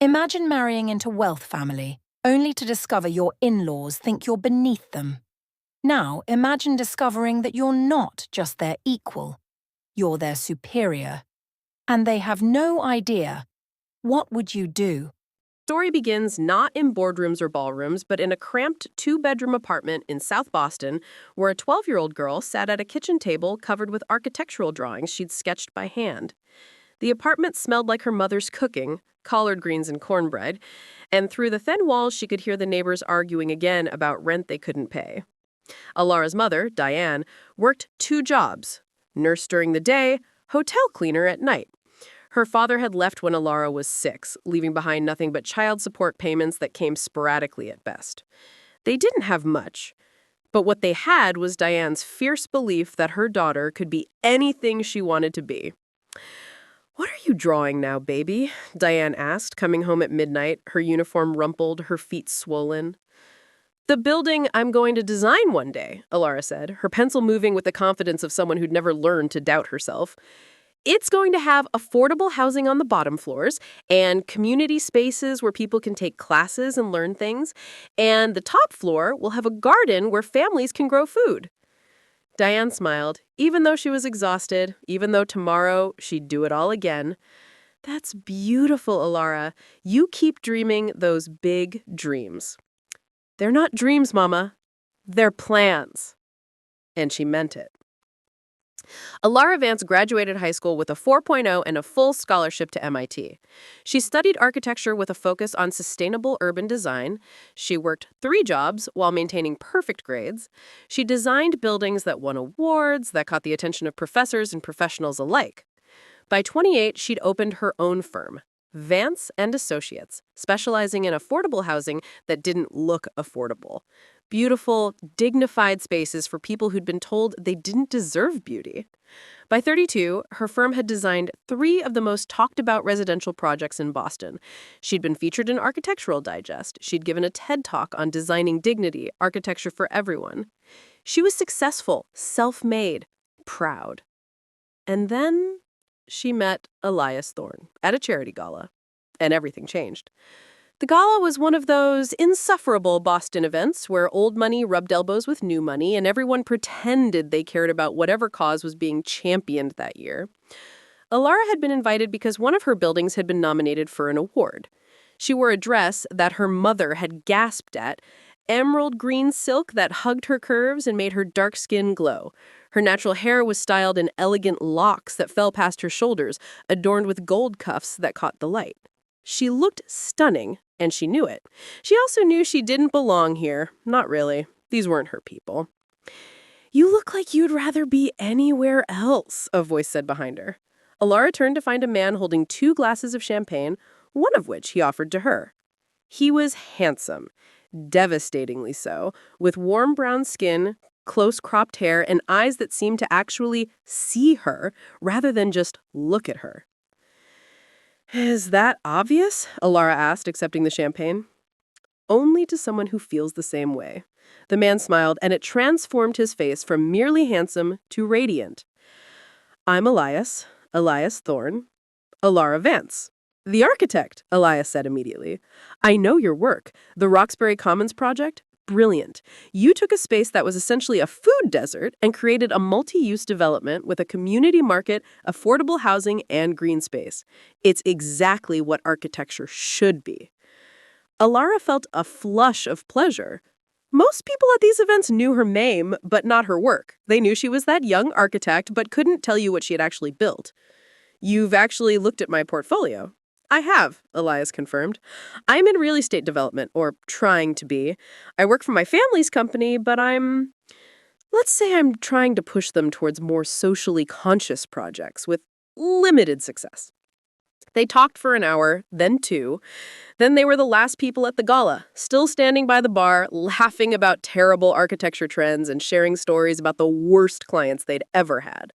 Imagine marrying into wealth family, only to discover your in-laws think you're beneath them. Now, imagine discovering that you're not just their equal, you're their superior. And they have no idea. What would you do? Story begins not in boardrooms or ballrooms, but in a cramped two-bedroom apartment in South Boston, where a 12-year-old girl sat at a kitchen table covered with architectural drawings she'd sketched by hand. The apartment smelled like her mother's cooking, collard greens and cornbread, and through the thin walls she could hear the neighbors arguing again about rent they couldn't pay. Alara's mother, Diane, worked 2 jobs: nurse during the day, hotel cleaner at night. Her father had left when Alara was 6, leaving behind nothing but child support payments that came sporadically at best. They didn't have much, but what they had was Diane's fierce belief that her daughter could be anything she wanted to be. "What are you drawing now, baby?" Diane asked, coming home at midnight, her uniform rumpled, her feet swollen. "The building I'm going to design one day," Alara said, her pencil moving with the confidence of someone who'd never learned to doubt herself. "It's going to have affordable housing on the bottom floors and community spaces where people can take classes and learn things. And the top floor will have a garden where families can grow food." Diane smiled, even though she was exhausted, even though tomorrow she'd do it all again. "That's beautiful, Alara. You keep dreaming those big dreams." "They're not dreams, Mama. They're plans." And she meant it. Alara Vance graduated high school with a 4.0 and a full scholarship to MIT. She studied architecture with a focus on sustainable urban design. She worked 3 jobs while maintaining perfect grades. She designed buildings that won awards, that caught the attention of professors and professionals alike. By 28, she'd opened her own firm, Vance and Associates, specializing in affordable housing that didn't look affordable. Beautiful, dignified spaces for people who'd been told they didn't deserve beauty. By 32, her firm had designed 3 of the most talked-about residential projects in Boston. She'd been featured in Architectural Digest. She'd given a TED Talk on designing dignity, architecture for everyone. She was successful, self-made, proud. And then she met Elias Thorne at a charity gala, and everything changed. The gala was one of those insufferable Boston events where old money rubbed elbows with new money and everyone pretended they cared about whatever cause was being championed that year. Alara had been invited because one of her buildings had been nominated for an award. She wore a dress that her mother had gasped at, emerald green silk that hugged her curves and made her dark skin glow. Her natural hair was styled in elegant locks that fell past her shoulders, adorned with gold cuffs that caught the light. She looked stunning, and she knew it. She also knew she didn't belong here. Not really. These weren't her people. "You look like you'd rather be anywhere else," a voice said behind her. Alara turned to find a man holding 2 glasses of champagne, one of which he offered to her. He was handsome, devastatingly so, with warm brown skin, close cropped hair, and eyes that seemed to actually see her rather than just look at her. "Is that obvious?" Alara asked, accepting the champagne. "Only to someone who feels the same way." The man smiled, and it transformed his face from merely handsome to radiant. "I'm Elias Thorne, Alara Vance." "The architect," Elias said immediately. "I know your work. The Roxbury Commons project? Brilliant. You took a space that was essentially a food desert and created a multi-use development with a community market, affordable housing, and green space. It's exactly what architecture should be." Alara felt a flush of pleasure. Most people at these events knew her name, but not her work. They knew she was that young architect, but couldn't tell you what she had actually built. "You've actually looked at my portfolio." "I have," Elias confirmed. "I'm in real estate development, or trying to be. I work for my family's company, but let's say I'm trying to push them towards more socially conscious projects with limited success." They talked for an hour, then 2. Then they were the last people at the gala, still standing by the bar, laughing about terrible architecture trends and sharing stories about the worst clients they'd ever had.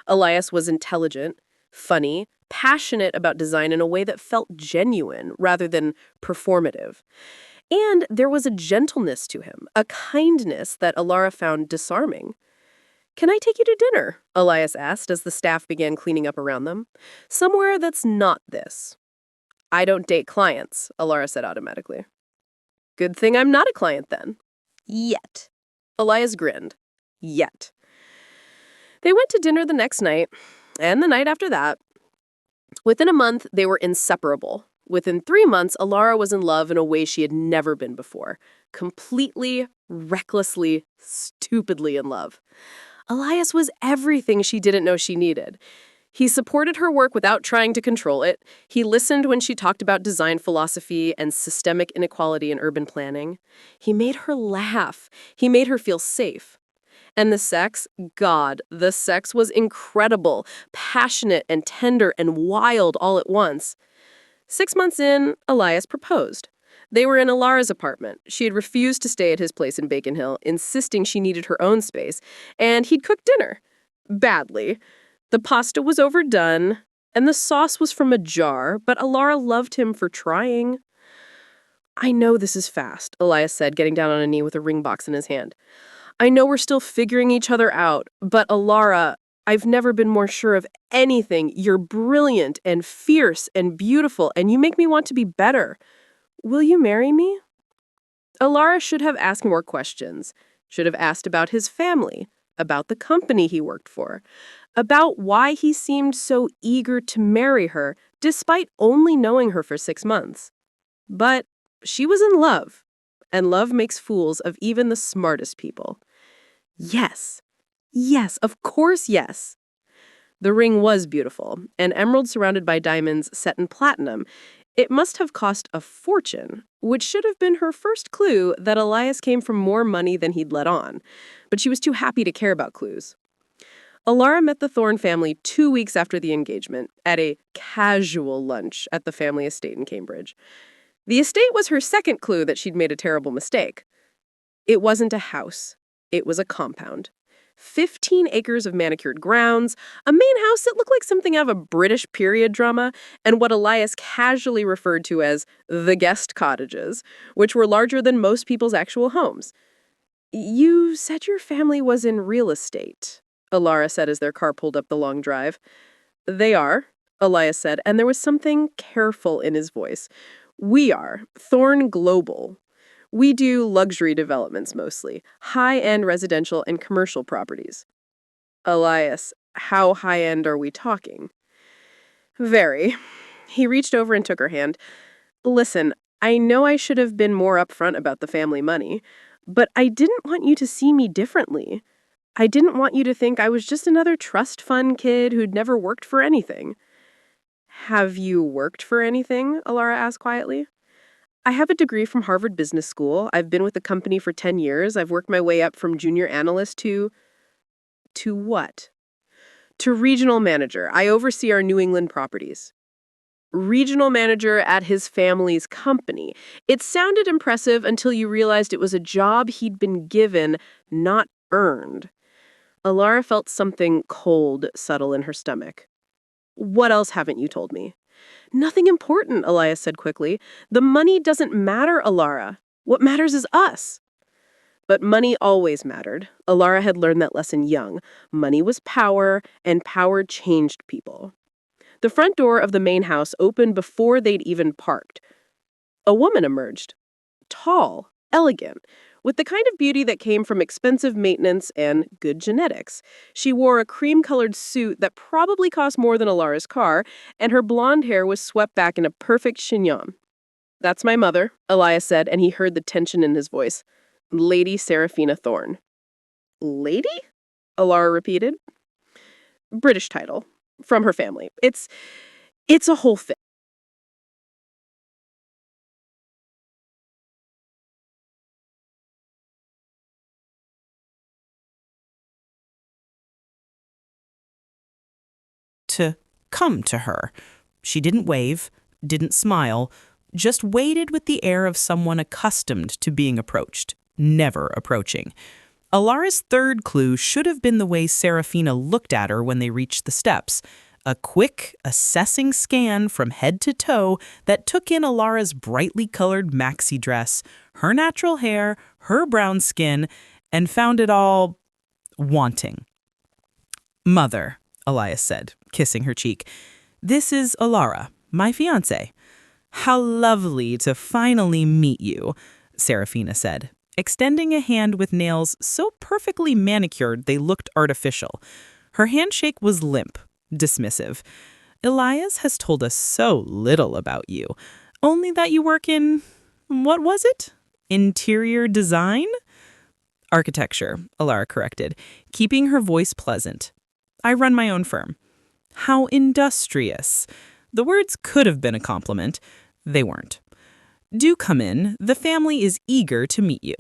Elias was intelligent, funny, passionate about design in a way that felt genuine rather than performative. And there was a gentleness to him, a kindness that Alara found disarming. "Can I take you to dinner?" Elias asked as the staff began cleaning up around them. "Somewhere that's not this." I don't date clients, Alara said automatically. Good thing I'm not a client then. Yet. Elias grinned. Yet. They went to dinner the next night, and the night after that. Within a month, they were inseparable. Within 3 months, Alara was in love in a way she had never been before. Completely, recklessly, stupidly in love. Elias was everything she didn't know she needed. He supported her work without trying to control it. He listened when she talked about design philosophy and systemic inequality in urban planning. He made her laugh. He made her feel safe. And the sex, God, the sex was incredible, passionate and tender and wild all at once. 6 months in, Elias proposed. They were in Alara's apartment. She had refused to stay at his place in Bacon Hill, insisting she needed her own space, and he'd cooked dinner. Badly. The pasta was overdone, and the sauce was from a jar, but Alara loved him for trying. I know this is fast, Elias said, getting down on a knee with a ring box in his hand. I know we're still figuring each other out, but Alara, I've never been more sure of anything. You're brilliant and fierce and beautiful, and you make me want to be better. Will you marry me? Alara should have asked more questions. Should have asked about his family, about the company he worked for, about why he seemed so eager to marry her despite only knowing her for 6 months. But she was in love, and love makes fools of even the smartest people. Yes. Yes, of course, yes. The ring was beautiful, an emerald surrounded by diamonds set in platinum. It must have cost a fortune, which should have been her first clue that Elias came from more money than he'd let on. But she was too happy to care about clues. Alara met the Thorne family 2 weeks after the engagement at a casual lunch at the family estate in Cambridge. The estate was her second clue that she'd made a terrible mistake. It wasn't a house. It was a compound. 15 acres of manicured grounds, a main house that looked like something out of a British period drama, and what Elias casually referred to as the guest cottages, which were larger than most people's actual homes. You said your family was in real estate, Alara said as their car pulled up the long drive. They are, Elias said, and there was something careful in his voice. We are, Thorne Global. We do luxury developments mostly, high-end residential and commercial properties. Elias, how high-end are we talking? Very. He reached over and took her hand. Listen, I know I should have been more upfront about the family money, but I didn't want you to see me differently. I didn't want you to think I was just another trust fund kid who'd never worked for anything. Have you worked for anything? Alara asked quietly. I have a degree from Harvard Business School. I've been with the company for 10 years. I've worked my way up from junior analyst to what? To regional manager. I oversee our New England properties. Regional manager at his family's company. It sounded impressive until you realized it was a job he'd been given, not earned. Alara felt something cold settle in her stomach. What else haven't you told me? Nothing important, Elias said quickly. The money doesn't matter, Alara. What matters is us. But money always mattered. Alara had learned that lesson young. Money was power, and power changed people. The front door of the main house opened before they'd even parked. A woman emerged. Tall, elegant, with the kind of beauty that came from expensive maintenance and good genetics. She wore a cream-colored suit that probably cost more than Alara's car, and her blonde hair was swept back in a perfect chignon. That's my mother, Elias said, and he heard the tension in his voice. Lady Seraphina Thorne. Lady? Alara repeated. British title. From her family. It's a whole thing. To come to her. She didn't wave, didn't smile, just waited with the air of someone accustomed to being approached, never approaching. Alara's third clue should have been the way Seraphina looked at her when they reached the steps. A quick, assessing scan from head to toe that took in Alara's brightly colored maxi dress, her natural hair, her brown skin, and found it all wanting. Mother, Elias said, kissing her cheek. This is Alara, my fiancé. How lovely to finally meet you, Serafina said, extending a hand with nails so perfectly manicured they looked artificial. Her handshake was limp, dismissive. Elias has told us so little about you. Only that you work in, what was it? Interior design? Architecture, Alara corrected, keeping her voice pleasant. I run my own firm. How industrious. The words could have been a compliment. They weren't. Do come in. The family is eager to meet you.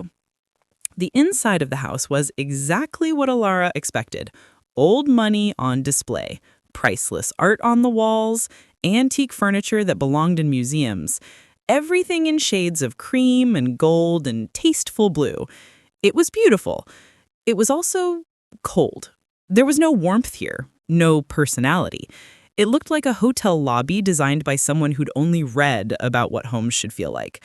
The inside of the house was exactly what Alara expected. Old money on display, priceless art on the walls, antique furniture that belonged in museums. Everything in shades of cream and gold and tasteful blue. It was beautiful. It was also cold. There was no warmth here, no personality. It looked like a hotel lobby designed by someone who'd only read about what homes should feel like.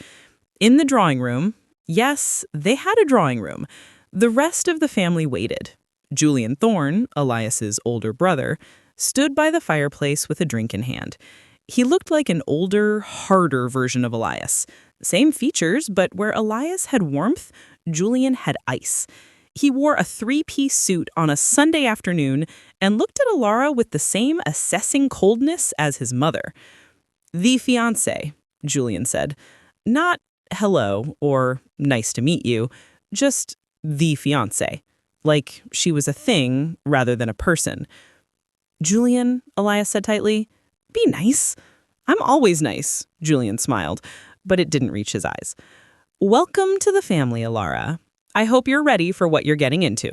In the drawing room, yes, they had a drawing room. The rest of the family waited. Julian Thorne, Elias's older brother, stood by the fireplace with a drink in hand. He looked like an older, harder version of Elias. Same features, but where Elias had warmth, Julian had ice. He wore a three-piece suit on a Sunday afternoon and looked at Alara with the same assessing coldness as his mother. The fiancé, Julian said. Not hello or nice to meet you, just the fiancé. Like she was a thing rather than a person. Julian, Elias said tightly, be nice. I'm always nice, Julian smiled, but it didn't reach his eyes. Welcome to the family, Alara. I hope you're ready for what you're getting into.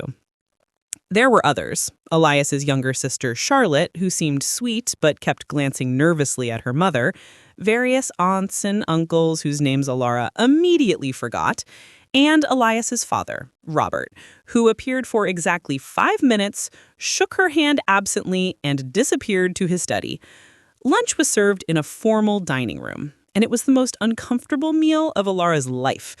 There were others. Elias's younger sister, Charlotte, who seemed sweet but kept glancing nervously at her mother, various aunts and uncles whose names Alara immediately forgot, and Elias's father, Robert, who appeared for exactly 5 minutes, shook her hand absently, and disappeared to his study. Lunch was served in a formal dining room, and it was the most uncomfortable meal of Alara's life.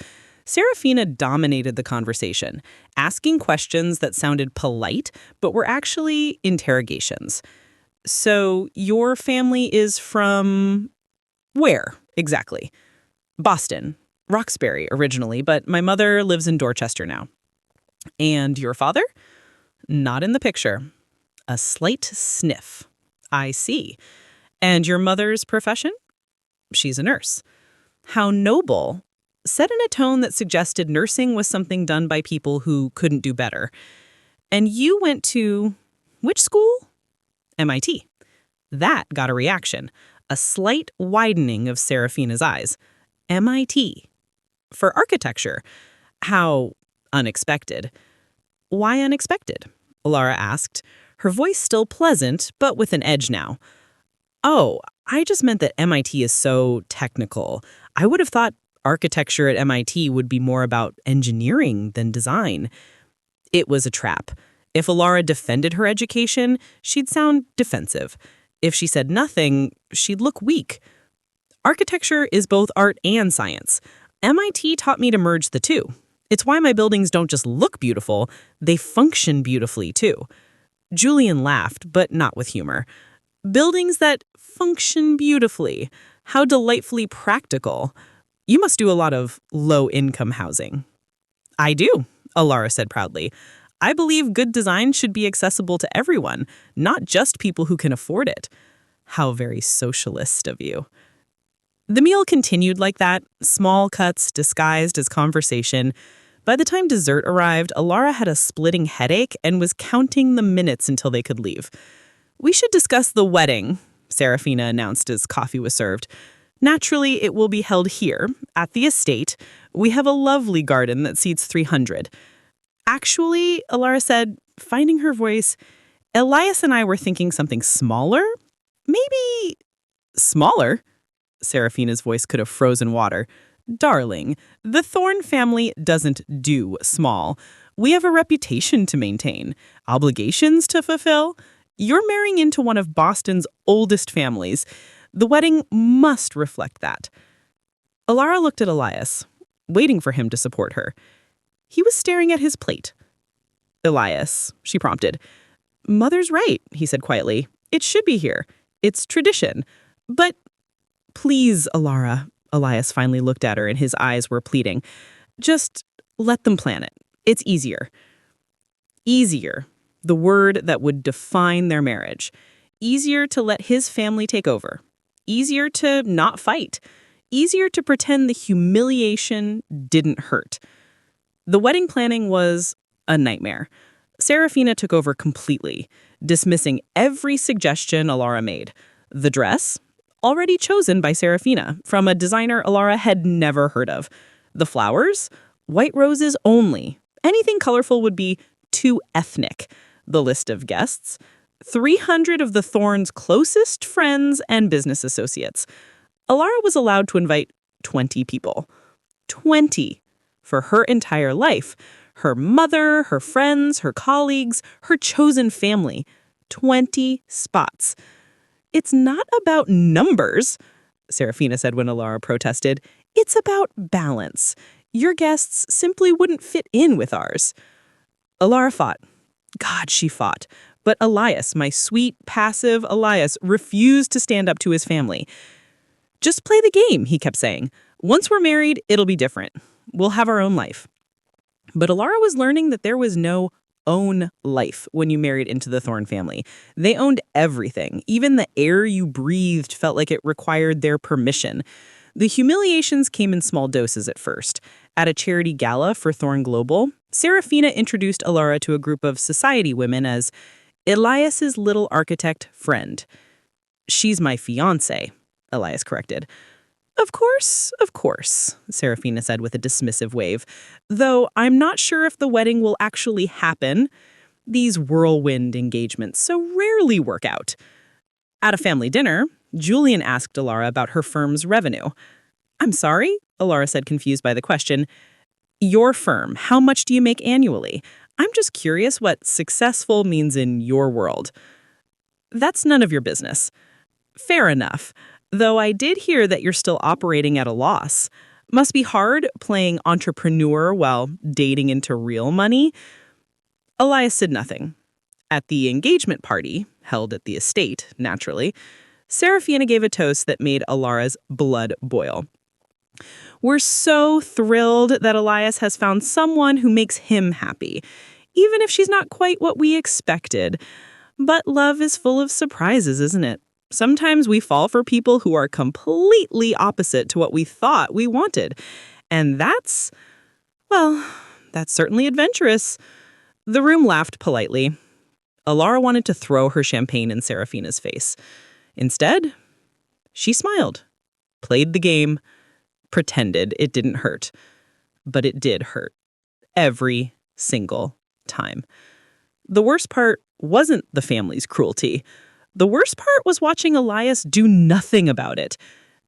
Serafina dominated the conversation, asking questions that sounded polite, but were actually interrogations. So, your family is from where, exactly? Boston. Roxbury, originally, but my mother lives in Dorchester now. And your father? Not in the picture. A slight sniff. I see. And your mother's profession? She's a nurse. How noble. Said in a tone that suggested nursing was something done by people who couldn't do better. And you went to which school? MIT. That got a reaction. A slight widening of Serafina's eyes. MIT. For architecture. How unexpected. Why unexpected? Alara asked, her voice still pleasant, but with an edge now. Oh, I just meant that MIT is so technical. I would have thought architecture at MIT would be more about engineering than design. It was a trap. If Alara defended her education, she'd sound defensive. If she said nothing, she'd look weak. Architecture is both art and science. MIT taught me to merge the two. It's why my buildings don't just look beautiful, they function beautifully too. Julian laughed, but not with humor. Buildings that function beautifully. How delightfully practical. You must do a lot of low-income housing. I do, Alara said proudly. I believe good design should be accessible to everyone, not just people who can afford it. How very socialist of you. The meal continued like that, small cuts disguised as conversation. By the time dessert arrived, Alara had a splitting headache and was counting the minutes until they could leave. We should discuss the wedding, Serafina announced as coffee was served. Naturally, it will be held here, at the estate. We have a lovely garden that seats 300. Actually, Alara said, finding her voice, Elias and I were thinking something smaller? Maybe smaller? Serafina's voice could have frozen water. Darling, the Thorne family doesn't do small. We have a reputation to maintain, obligations to fulfill. You're marrying into one of Boston's oldest families. The wedding must reflect that. Alara looked at Elias, waiting for him to support her. He was staring at his plate. Elias, she prompted. Mother's right, he said quietly. It should be here. It's tradition. But Please, Alara. Elias finally looked at her and his eyes were pleading. Just let them plan it. It's easier. Easier. The word that would define their marriage. Easier to let his family take over. Easier to not fight. Easier to pretend the humiliation didn't hurt. The wedding planning was a nightmare. Serafina took over completely, dismissing every suggestion Alara made. The dress, already chosen by Serafina, from a designer Alara had never heard of. The flowers, white roses only. Anything colorful would be too ethnic. The list of guests, 300 of the Thorns' closest friends and business associates. Alara was allowed to invite 20 people. 20 for her entire life. Her mother, her friends, her colleagues, her chosen family. 20 spots. It's not about numbers, Serafina said when Alara protested. It's about balance. Your guests simply wouldn't fit in with ours. Alara fought. God, she fought. But Elias, my sweet, passive Elias, refused to stand up to his family. Just play the game, he kept saying. Once we're married, it'll be different. We'll have our own life. But Alara was learning that there was no own life when you married into the Thorn family. They owned everything. Even the air you breathed felt like it required their permission. The humiliations came in small doses at first. At a charity gala for Thorn Global, Serafina introduced Alara to a group of society women as Elias's little architect friend. She's my fiancé, Elias corrected. Of course, Serafina said with a dismissive wave. Though I'm not sure if the wedding will actually happen. These whirlwind engagements so rarely work out. At a family dinner, Julian asked Alara about her firm's revenue. I'm sorry, Alara said, confused by the question. Your firm, how much do you make annually? I'm just curious what successful means in your world. That's none of your business. Fair enough. Though I did hear that you're still operating at a loss. Must be hard playing entrepreneur while dating into real money. Elias said nothing. At the engagement party, held at the estate, naturally, Serafina gave a toast that made Alara's blood boil. We're so thrilled that Elias has found someone who makes him happy, even if she's not quite what we expected. But love is full of surprises, isn't it? Sometimes we fall for people who are completely opposite to what we thought we wanted. And that's certainly adventurous. The room laughed politely. Alara wanted to throw her champagne in Serafina's face. Instead, she smiled, played the game, pretended it didn't hurt. But it did hurt. Every single time. The worst part wasn't the family's cruelty. The worst part was watching Elias do nothing about it.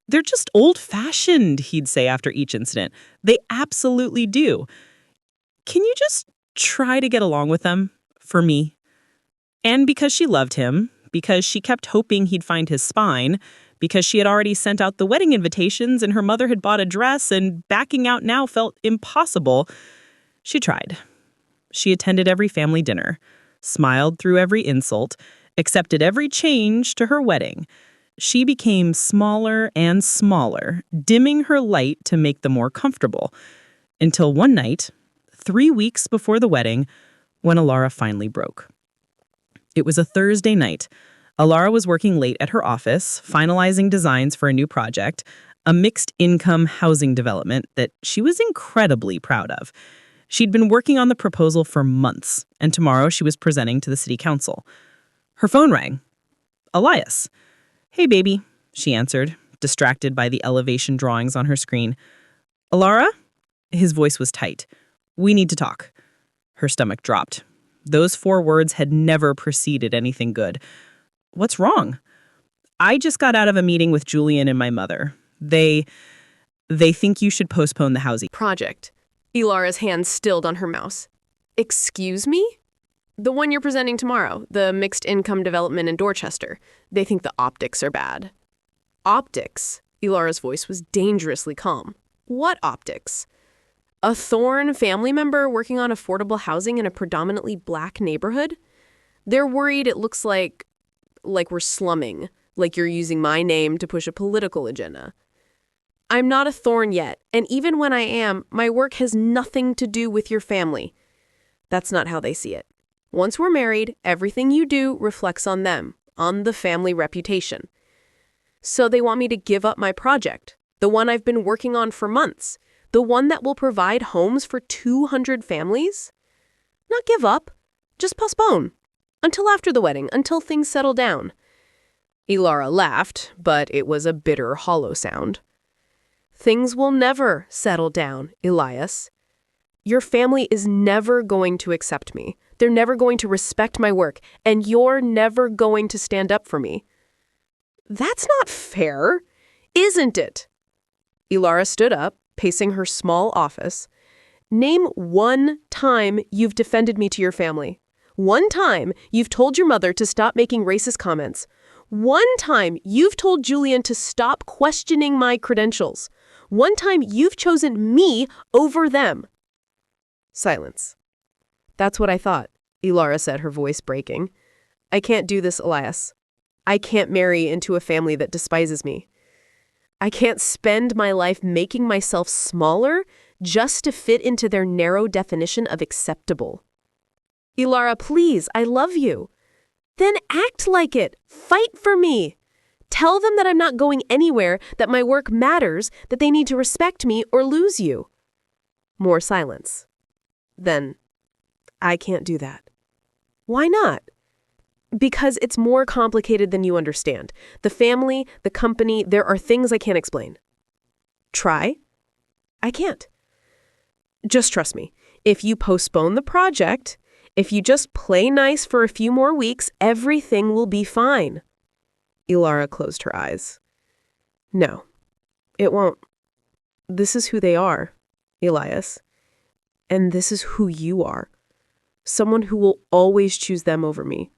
They're just old-fashioned, he'd say after each incident. They absolutely do. Can you just try to get along with them? For me. And because she loved him, because she kept hoping he'd find his spine, because she had already sent out the wedding invitations and her mother had bought a dress and backing out now felt impossible, she tried. She attended every family dinner, smiled through every insult, accepted every change to her wedding. She became smaller and smaller, dimming her light to make them more comfortable. Until one night, 3 weeks before the wedding, when Alara finally broke. It was a Thursday night. Alara was working late at her office, finalizing designs for a new project, a mixed-income housing development that she was incredibly proud of. She'd been working on the proposal for months, and tomorrow she was presenting to the city council. Her phone rang. Elias. Hey, baby, she answered, distracted by the elevation drawings on her screen. Alara? His voice was tight. We need to talk. Her stomach dropped. Those 4 words had never preceded anything good. What's wrong? I just got out of a meeting with Julian and my mother. They think you should postpone the housing Project. Ilara's hand stilled on her mouse. Excuse me? The one you're presenting tomorrow, the mixed income development in Dorchester. They think the optics are bad. Optics? Ilara's voice was dangerously calm. What optics? A Thorn family member working on affordable housing in a predominantly black neighborhood? They're worried it looks like we're slumming. like you're using my name to push a political agenda. I'm not a thorn yet, and even when I am, my work has nothing to do with your family. That's not how they see it. Once we're married, everything you do reflects on them, on the family reputation. So they want me to give up my project, the one I've been working on for months, the one that will provide homes for 200 families? Not give up, just postpone. Until after the wedding, until things settle down. Ilara laughed, but it was a bitter, hollow sound. Things will never settle down, Elias. Your family is never going to accept me. They're never going to respect my work, and you're never going to stand up for me. That's not fair, isn't it? Ilara stood up, pacing her small office. Name one time you've defended me to your family. One time you've told your mother to stop making racist comments. One time you've told Julian to stop questioning my credentials. One time you've chosen me over them. Silence. That's what I thought, Ilara said, her voice breaking. I can't do this, Elias. I can't marry into a family that despises me. I can't spend my life making myself smaller just to fit into their narrow definition of acceptable. Ilara, please, I love you. Then act like it. Fight for me. Tell them that I'm not going anywhere, that my work matters, that they need to respect me or lose you. More silence. Then, I can't do that. Why not? Because it's more complicated than you understand. The family, the company, there are things I can't explain. Try? I can't. Just trust me. If you postpone the project, if you just play nice for a few more weeks, everything will be fine. Ilara closed her eyes. No, it won't. This is who they are, Elias. And this is who you are. Someone who will always choose them over me.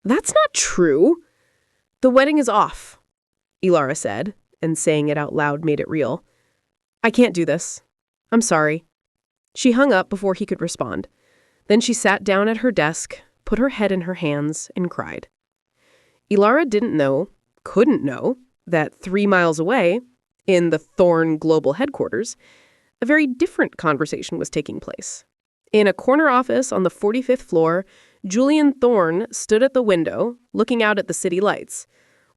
That's not true. The wedding is off, Ilara said, and saying it out loud made it real. I can't do this. I'm sorry. She hung up before he could respond. Then she sat down at her desk, put her head in her hands, and cried. Ilara couldn't know, that 3 miles away, in the Thorn Global headquarters, a very different conversation was taking place. In a corner office on the 45th floor, Julian Thorn stood at the window, looking out at the city lights,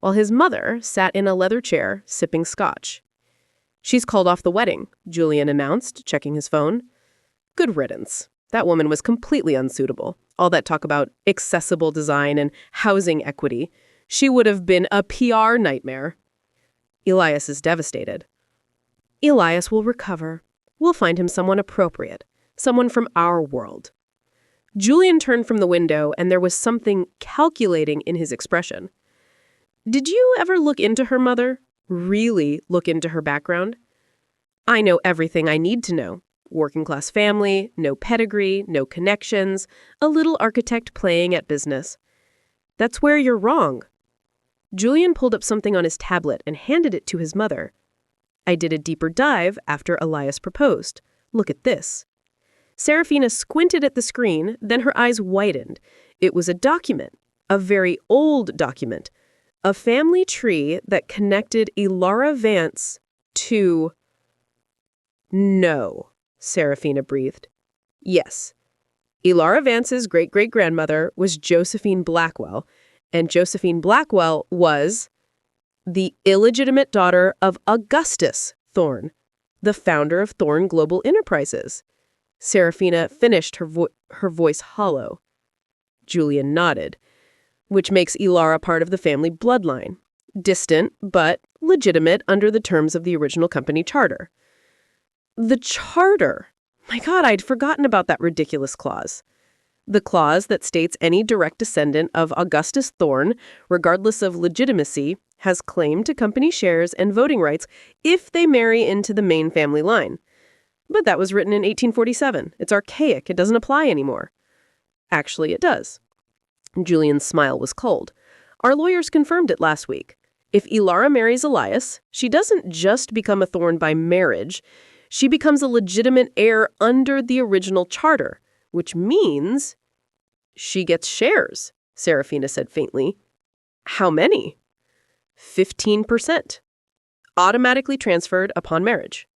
while his mother sat in a leather chair, sipping scotch. She's called off the wedding, Julian announced, checking his phone. Good riddance. That woman was completely unsuitable. All that talk about accessible design and housing equity. She would have been a PR nightmare. Elias is devastated. Elias will recover. We'll find him someone appropriate, someone from our world. Julian turned from the window, and there was something calculating in his expression. Did you ever look into her mother? Really look into her background? I know everything I need to know. Working class family, no pedigree, no connections, a little architect playing at business. That's where you're wrong. Julian pulled up something on his tablet and handed it to his mother. I did a deeper dive after Elias proposed. Look at this. Serafina squinted at the screen, then her eyes widened. It was a document, a very old document, a family tree that connected Ilara Vance to... No, Serafina breathed. Yes. Ilara Vance's great-great-grandmother was Josephine Blackwell, and Josephine Blackwell was the illegitimate daughter of Augustus Thorn, the founder of Thorn Global Enterprises. Serafina finished her voice hollow. Julian nodded, which makes Ilara part of the family bloodline, distant but legitimate under the terms of the original company charter. The charter! My God, I'd forgotten about that ridiculous clause. The clause that states any direct descendant of Augustus Thorn, regardless of legitimacy, has claim to company shares and voting rights if they marry into the main family line. But that was written in 1847. It's archaic. It doesn't apply anymore. Actually, it does. Julian's smile was cold. Our lawyers confirmed it last week. If Ilara marries Elias, she doesn't just become a Thorn by marriage. She becomes a legitimate heir under the original charter, which means she gets shares, Serafina said faintly. How many? 15%. Automatically transferred upon marriage.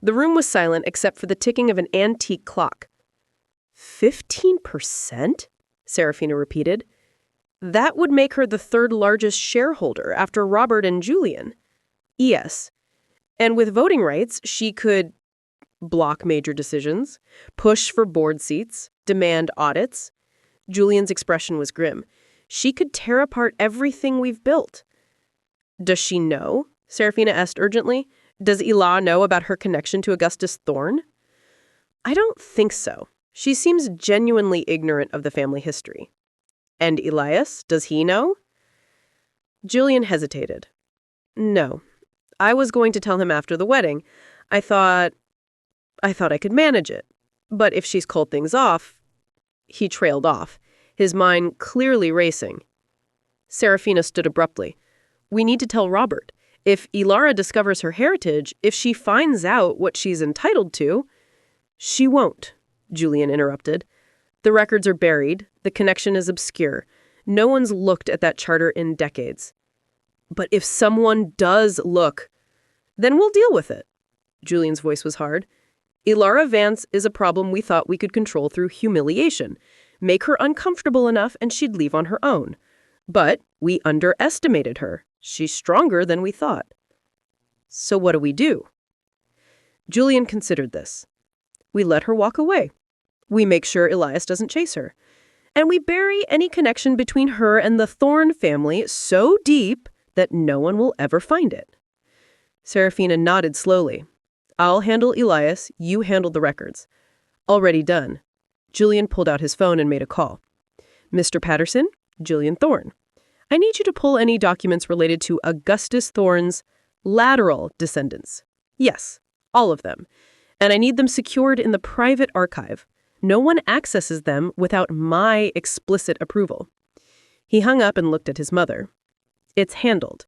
The room was silent except for the ticking of an antique clock. 15%? Serafina repeated. That would make her the third largest shareholder after Robert and Julian. Yes. And with voting rights, she could block major decisions, push for board seats, demand audits. Julian's expression was grim. She could tear apart everything we've built. Does she know? Serafina asked urgently. Does Ila know about her connection to Augustus Thorne? I don't think so. She seems genuinely ignorant of the family history. And Elias, does he know? Julian hesitated. No. I was going to tell him after the wedding. I thought I could manage it. But if she's called things off... He trailed off, his mind clearly racing. Serafina stood abruptly. We need to tell Robert. If Ilara discovers her heritage, if she finds out what she's entitled to... She won't, Julian interrupted. The records are buried. The connection is obscure. No one's looked at that charter in decades. But if someone does look, then we'll deal with it. Julian's voice was hard. Ilara Vance is a problem we thought we could control through humiliation. Make her uncomfortable enough and she'd leave on her own. But we underestimated her. She's stronger than we thought. So what do we do? Julian considered this. We let her walk away. We make sure Elias doesn't chase her. And we bury any connection between her and the Thorne family so deep that no one will ever find it. Serafina nodded slowly. I'll handle Elias, you handle the records. Already done. Julian pulled out his phone and made a call. Mr. Patterson, Julian Thorne. I need you to pull any documents related to Augustus Thorne's lateral descendants. Yes, all of them. And I need them secured in the private archive. No one accesses them without my explicit approval. He hung up and looked at his mother. It's handled.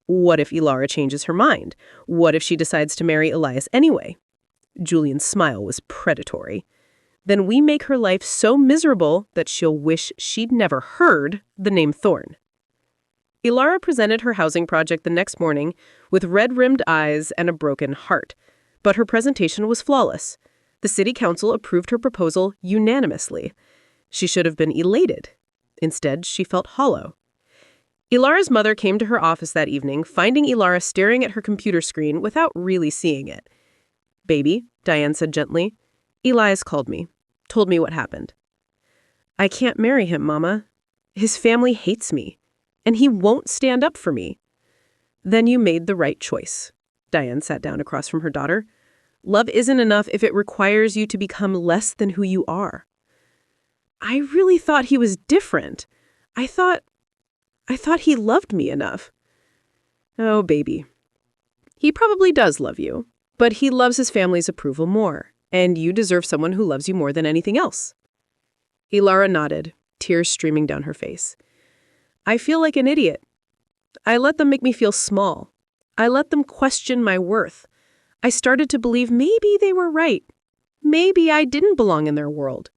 What if Ilara changes her mind? What if she decides to marry Elias anyway? Julian's smile was predatory. Then we make her life so miserable that she'll wish she'd never heard the name Thorne. Ilara presented her housing project the next morning with red-rimmed eyes and a broken heart. But her presentation was flawless. The city council approved her proposal unanimously. She should have been elated. Instead, she felt hollow. Ilara's mother came to her office that evening, finding Ilara staring at her computer screen without really seeing it. Baby, Diane said gently, Elias called me, told me what happened. I can't marry him, Mama. His family hates me, and he won't stand up for me. Then you made the right choice. Diane sat down across from her daughter. Love isn't enough if it requires you to become less than who you are. I really thought he was different. I thought he loved me enough. Oh, baby. He probably does love you, but he loves his family's approval more, and you deserve someone who loves you more than anything else. Ilara nodded, tears streaming down her face. I feel like an idiot. I let them make me feel small. I let them question my worth. I started to believe maybe they were right. Maybe I didn't belong in their world.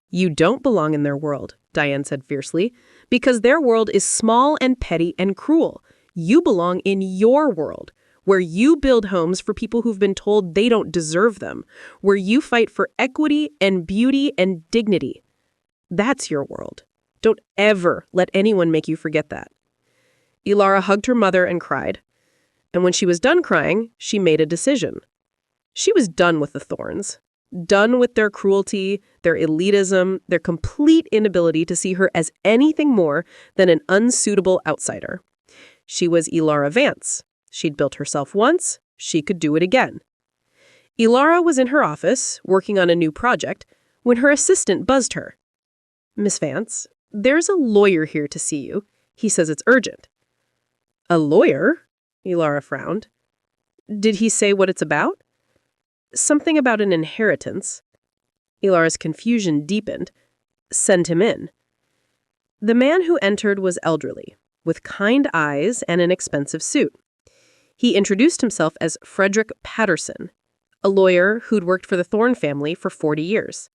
You don't belong in their world, Diane said fiercely, because their world is small and petty and cruel. You belong in your world, where you build homes for people who've been told they don't deserve them, where you fight for equity and beauty and dignity. That's your world. Don't ever let anyone make you forget that. Ilara hugged her mother and cried. And when she was done crying, she made a decision. She was done with the Thornes, done with their cruelty, their elitism, their complete inability to see her as anything more than an unsuitable outsider. She was Ilara Vance. She'd built herself once. She could do it again. Ilara was in her office, working on a new project, when her assistant buzzed her. Miss Vance, there's a lawyer here to see you. He says it's urgent. A lawyer? Ilara frowned. Did he say what it's about? Something about an inheritance. Ilara's confusion deepened. Send him in. The man who entered was elderly, with kind eyes and an expensive suit. He introduced himself as Frederick Patterson, a lawyer who'd worked for the Thorne family for 40 years.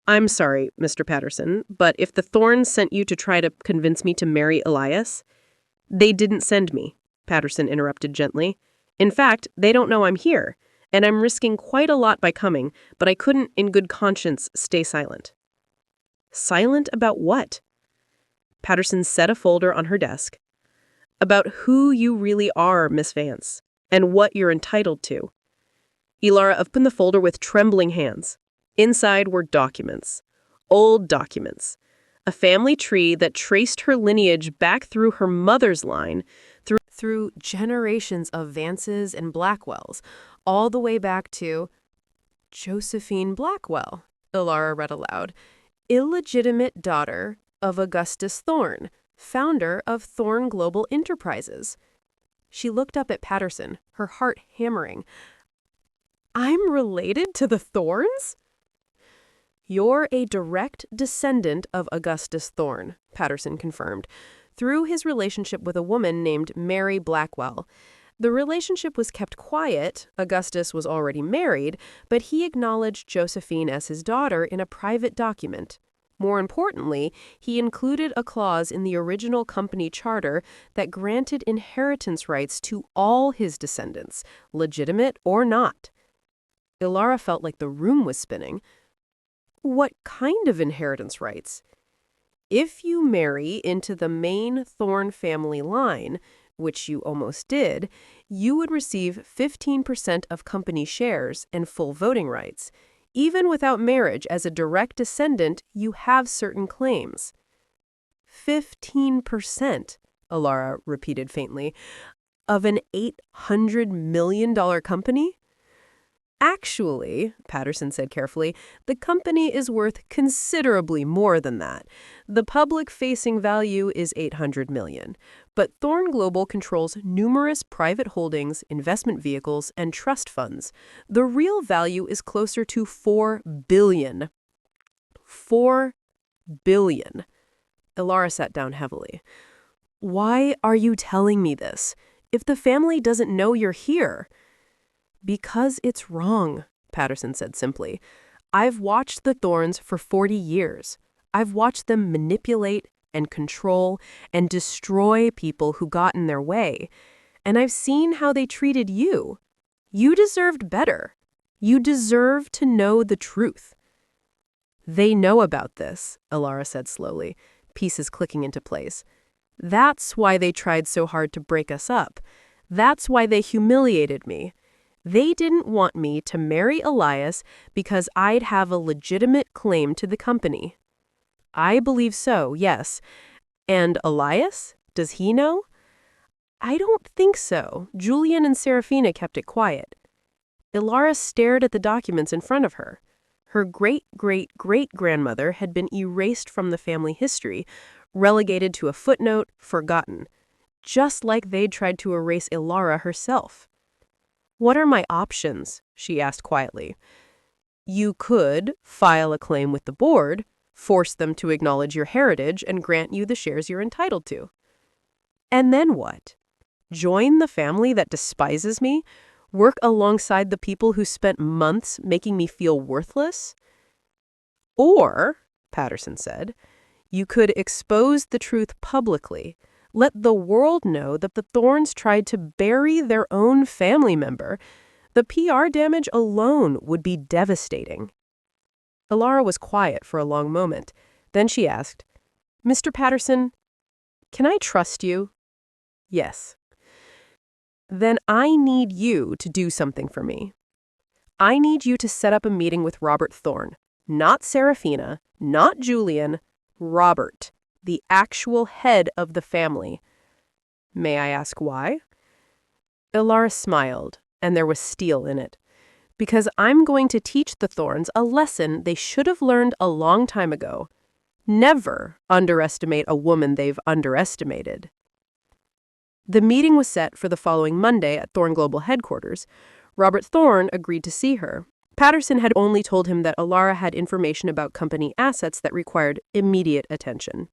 I'm sorry, Mr. Patterson, but if the Thornes sent you to try to convince me to marry Elias, They didn't send me, Patterson interrupted gently. In fact, they don't know I'm here, and I'm risking quite a lot by coming, but I couldn't, in good conscience, stay silent. Silent about what? Patterson set a folder on her desk. About who you really are, Miss Vance, and what you're entitled to. Elara opened the folder with trembling hands. Inside were documents. Old documents. A family tree that traced her lineage back through her mother's line, through generations of Vances and Blackwells, all the way back to Josephine Blackwell, Elara read aloud, illegitimate daughter of Augustus Thorne, founder of Thorne Global Enterprises. She looked up at Patterson, her heart hammering. I'm related to the Thornes? You're a direct descendant of Augustus Thorne, Patterson confirmed, through his relationship with a woman named Mary Blackwell. The relationship was kept quiet. Augustus was already married, but he acknowledged Josephine as his daughter in a private document. More importantly, he included a clause in the original company charter that granted inheritance rights to all his descendants, legitimate or not. Elara felt like the room was spinning. What kind of inheritance rights? If you marry into the main Thorne family line, which you almost did, you would receive 15% of company shares and full voting rights. Even without marriage as a direct descendant, you have certain claims. 15%, Elara repeated faintly, of an $800 million company? Actually, Patterson said carefully, the company is worth considerably more than that. The public-facing value is $800 million, but Thorne Global controls numerous private holdings, investment vehicles, and trust funds. The real value is closer to $4 billion. $4 billion. Elara sat down heavily. Why are you telling me this? If the family doesn't know you're here? Because it's wrong, Patterson said simply. I've watched the Thornes for 40 years. I've watched them manipulate and control and destroy people who got in their way. And I've seen how they treated you. You deserved better. You deserve to know the truth. They know about this, Elara said slowly, pieces clicking into place. That's why they tried so hard to break us up. That's why they humiliated me. They didn't want me to marry Elias because I'd have a legitimate claim to the company. I believe so, yes. And Elias? Does he know? I don't think so. Julian and Serafina kept it quiet. Elara stared at the documents in front of her. Her great-great-great-grandmother had been erased from the family history, relegated to a footnote, forgotten, just like they'd tried to erase Elara herself. What are my options? She asked quietly. You could file a claim with the board, force them to acknowledge your heritage, and grant you the shares you're entitled to. And then what? Join the family that despises me? Work alongside the people who spent months making me feel worthless? Or, Patterson said, you could expose the truth publicly. Let the world know that the Thornes tried to bury their own family member. The PR damage alone would be devastating. Elara was quiet for a long moment. Then she asked, Mr. Patterson, can I trust you? Yes. Then I need you to do something for me. I need you to set up a meeting with Robert Thorne. Not Serafina, not Julian, Robert, the actual head of the family. May I ask why? Elara smiled, and there was steel in it. Because I'm going to teach the Thornes a lesson they should have learned a long time ago. Never underestimate a woman they've underestimated. The meeting was set for the following Monday at Thorne Global headquarters. Robert Thorne agreed to see her. Patterson had only told him that Elara had information about company assets that required immediate attention.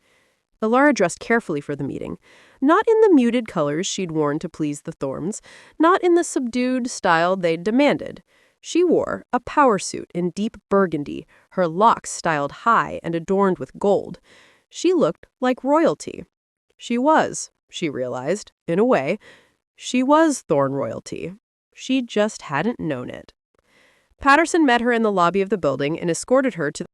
Elara dressed carefully for the meeting, not in the muted colors she'd worn to please the Thornes, not in the subdued style they'd demanded. She wore a power suit in deep burgundy, her locks styled high and adorned with gold. She looked like royalty. She was, she realized, in a way. She was Thorne royalty. She just hadn't known it. Patterson met her in the lobby of the building and escorted her to